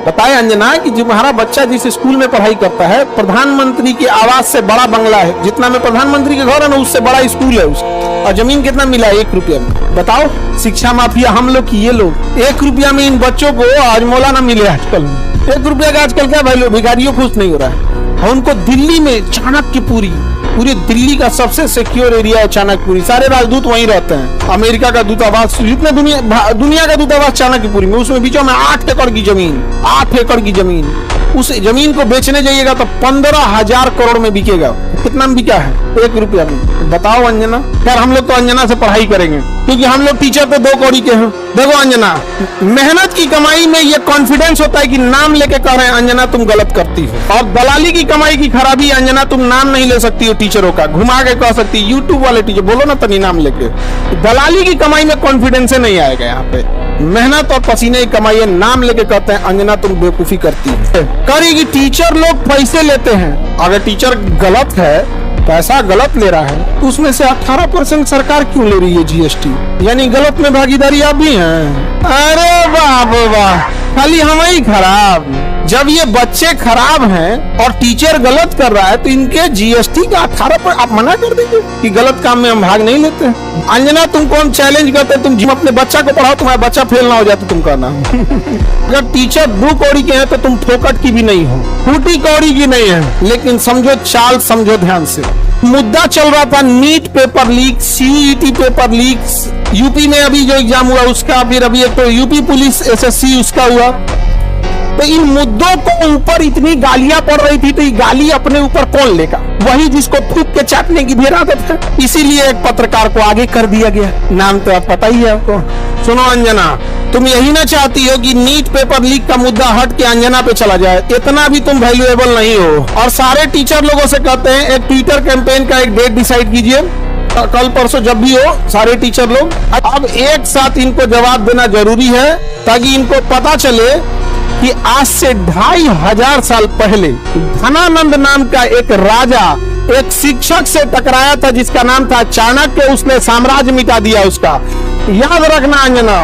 बताए अंजना कि तुम्हारा बच्चा जिस स्कूल में पढ़ाई करता है, प्रधानमंत्री के आवास से बड़ा बंगला है, जितना में प्रधानमंत्री के घर है ना उससे बड़ा स्कूल है उसका, और जमीन कितना मिला है? 1 रुपया में। बताओ, शिक्षा माफिया हम लोग की ये लोग। 1 रुपया में इन बच्चों को हजमोला ना मिले आजकल। 1 रुपया का आजकल क्या वैल्यू? भिखारियों खुश नहीं हो रहा है। उनको दिल्ली में चाणक्यपुरी, पूरी दिल्ली का सबसे सिक्योर एरिया है चाणक्यपुरी, सारे राजदूत वहीं रहते हैं। अमेरिका का दूतावास, जितने दुनिया का दूतावास चाणक्यपुरी में, उसमें बीचों में 8 एकड़ की जमीन, 8 एकड़ की जमीन। उस जमीन को बेचने जाइएगा तो 15,000 करोड़ में बिकेगा। कितना में बिका है? 1 रुपया में। बताओ अंजना। यार हम लोग तो अंजना से पढ़ाई करेंगे, क्योंकि हम लोग टीचर तो 2 कौड़ी के हैं। देखो अंजना, मेहनत की कमाई में ये कॉन्फिडेंस होता है कि नाम लेके कह रहे हैं अंजना तुम गलत करती हो। और दलाली की कमाई की खराबी, अंजना तुम नाम नहीं ले सकती हो टीचरों का, घुमा के कह सकती है यूट्यूब वाले टीचर, बोलो ना तनी नाम लेके। दलाली की कमाई में कॉन्फिडेंस नहीं आएगा यहाँ पे। मेहनत और पसीने की कमाई है, नाम लेके कहते हैं अंजना तुम बेवकूफी करती है। करेगी टीचर लोग पैसे लेते हैं, अगर टीचर गलत है, पैसा गलत ले रहा है, तो उसमें से 18% सरकार क्यों ले रही है जीएसटी? यानी गलत में भागीदारी आप भी हैं। अरे बाप वाह, खाली हम ही खराब। जब ये बच्चे खराब हैं और टीचर गलत कर रहा है, तो इनके जीएसटी का 18% आप मना कर देंगे कि गलत काम में हम भाग नहीं लेते। अंजना तुमको हम चैलेंज करते, तुम जिम अपने बच्चा को पढ़ाओ, तुम्हारा बच्चा फेल ना हो जाए तो तुम कहना। अगर टीचर 2 कौड़ी के हैं तो तुम फोकट की भी नहीं हो, फूटी कौड़ी की नहीं है। लेकिन समझो चाल, समझो ध्यान से। मुद्दा चल रहा था NEET paper leak, CET paper leak, UP में अभी जो एग्जाम हुआ उसका, फिर अभी एक तो यूपी पुलिस एसएससी उसका हुआ। तो इन मुद्दों को ऊपर इतनी गालियां पड़ रही थी, तो ये गाली अपने ऊपर कौन लेगा? वही जिसको थूक के चाटने की भी आदत है। इसीलिए एक पत्रकार को आगे कर दिया गया। नाम तो आप पता ही है आपको। सुनो अंजना, तुम यही ना चाहती हो कि नीट पेपर लीक का मुद्दा हट के अंजना पे चला जाए? इतना भी तुम वैल्यूएबल नहीं हो। और सारे टीचर लोगों से कहते हैं एक ट्विटर कैंपेन का एक डेट डिसाइड कीजिए, कल परसों जब भी हो, सारे टीचर लोग अब एक साथ इनको जवाब देना जरूरी है, ताकि इनको पता चले कि आज से 2500 साल पहले धनानंद नाम का एक राजा एक शिक्षक से टकराया था जिसका नाम था चाणक्य। उसने साम्राज्य मिटा दिया उसका। याद रखना अंजना,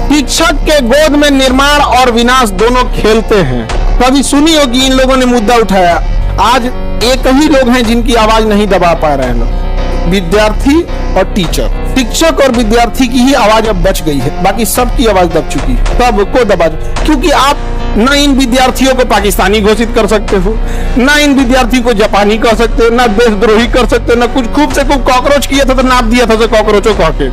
शिक्षक के गोद में निर्माण और विनाश दोनों खेलते हैं। कभी सुनी होगी इन लोगों ने मुद्दा उठाया। आज एक ही लोग हैं जिनकी आवाज नहीं दबा पा रहे हैं लोग, विद्यार्थी और टीचर। शिक्षक और विद्यार्थी की ही आवाज अब बच गई है, बाकी सबकी आवाज दब चुकी है। तब को दबा, क्योंकि आप न इन विद्यार्थियों को पाकिस्तानी घोषित कर सकते हो, न इन विद्यार्थी को जापानी कर सकते हो, न देशद्रोही कर सकते हो, न कुछ खूब से खूब कॉकरोच किया था तो नाप दिया था कॉकरोचों कह के।